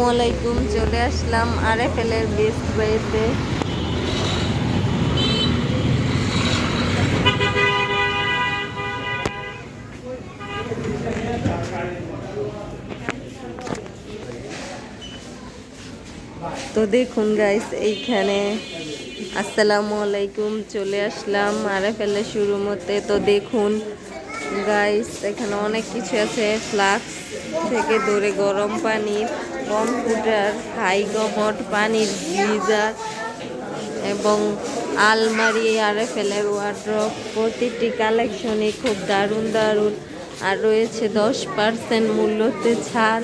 আসসালামু আলাইকুম। চলে আসলাম RFL এর বেস্ট বাইতে। তো দেখুন গাইস, এইখানে আসসালামু আলাইকুম, চলে আসলাম RFL এর শোরুমতে। তো দেখুন গাইস, এখানে অনেক কিছু আছে, ফ্লাক্স থেকে ধরে গরম পানি, কম্পিউটার, হাই কমোড, পানির গিজার এবং আলমারি, RFL এর ওয়ার্ড্রপ। প্রতিটি কালেকশনই খুব দারুণ দারুণ। আর রয়েছে 10% মূল্যতে ছাড়,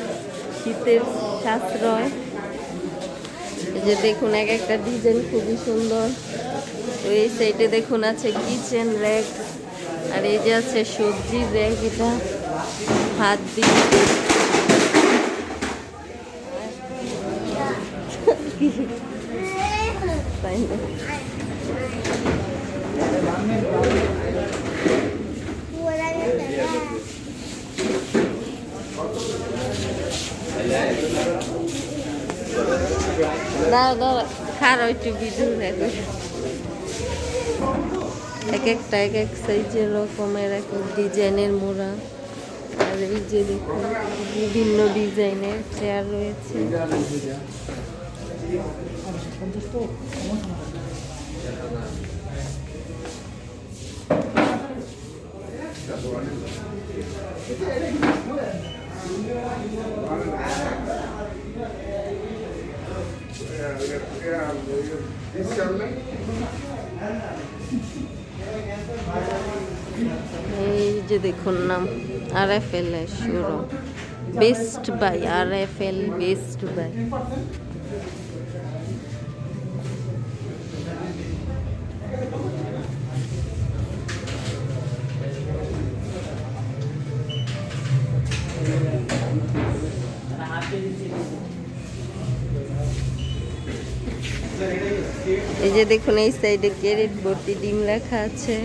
শীতের সাশ্রয়। এই যে দেখুন, এক একটা ডিজাইন খুবই সুন্দর। তো এই সাইডে দেখুন আছে কিচেন র্যাক, আর এই যে আছে সবজি র্যাক, এটা হাত দিয়ে তাই না। দাও দাও, খারো একটু ভিডিও দেখো। এক একটা এক এক সাইজের রকমের, এক এক ডিজাইনের মোড়া। আর এই যে দেখুন, বিভিন্ন ডিজাইনের চেয়ার রয়েছে। এই যে দেখুন, নাম RFL এর showroom, best buy, RFL best buy. এই যে দেখুন, এই সাইডে ক্যারেট ভর্তি ডিম রাখা আছে।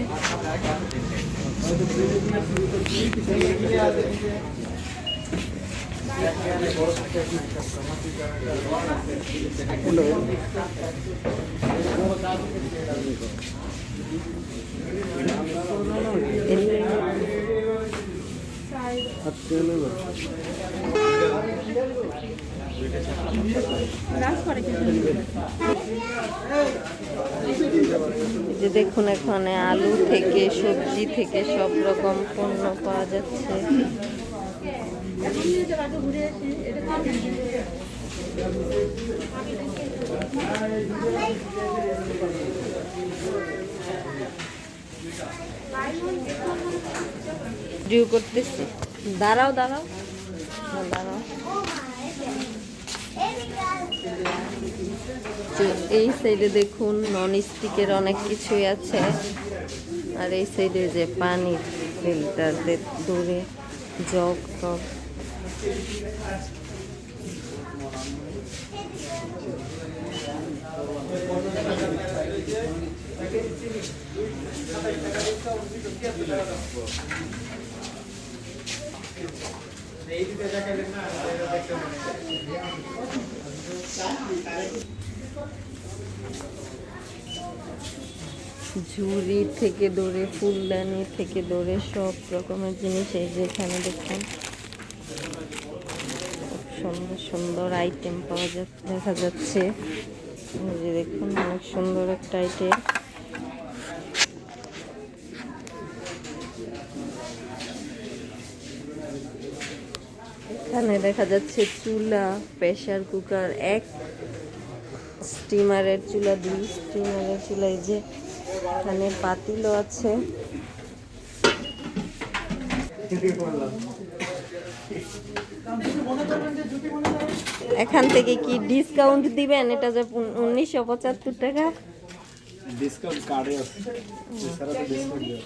যে দেখুন, এখানে আলু থেকে সবজি থেকে সব রকম পণ্য পাওয়া যাচ্ছে। ভিডিও করতেছি, দাঁড়াও দাঁড়াও দাঁড়াও। এই সাইডে দেখুন, নন স্টিকের অনেক কিছুই আছে। আর এই সাইডে যে পানির ফিল্টার দূরে জগ টগ। ঝুড়ি থেকে ধরে, ফুলদানি থেকে ধরে সব রকমের জিনিস এই যে এখানে দেখুন, খুব সুন্দর সুন্দর আইটেম পাওয়া দেখা যাচ্ছে। এই যে দেখুন, অনেক সুন্দর একটা আইটেম। এখানে দেখা যাচ্ছে চুলা, প্রেসার কুকার, এক স্টিমারের চুলা, 2 স্টিমারের চুলা। এই যে এখানে পাতিলও আছে। এখান থেকে কি ডিসকাউন্ট দিবেন? এটা যে 1975 টাকা ডিসকাউন্ট কার্ডে আছে, এছাড়া তো ডিসকাউন্ট দেয়।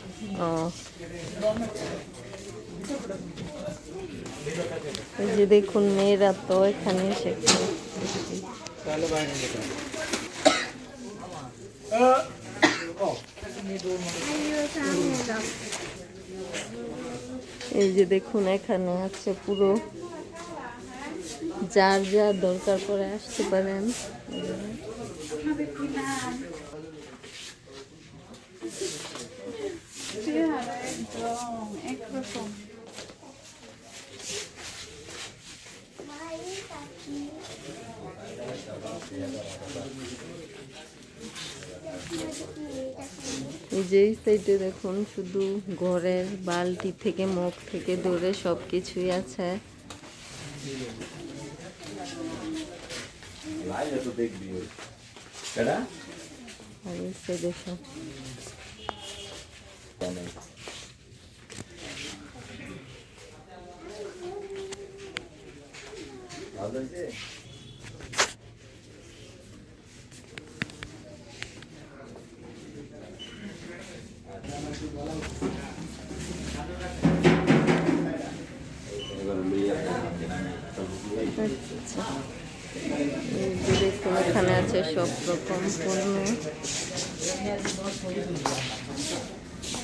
এই যে দেখুন, মেয়েরা তো এখানে এসে তাহলে বাইরে নিতে এই যে দেখুন, এখানে আছে পুরো যার যার দরকার পড়ে আসতে পারেন। একদম একরকম। এই যে এই সাইডে দেখুন শুধু ঘরের বালতি থেকে মগ থেকে ধরে সব কিছুই আছে। আর এই সাইডে সব আচ্ছা। এই যে দেখুন এখানে আছে সব রকম পণ্য।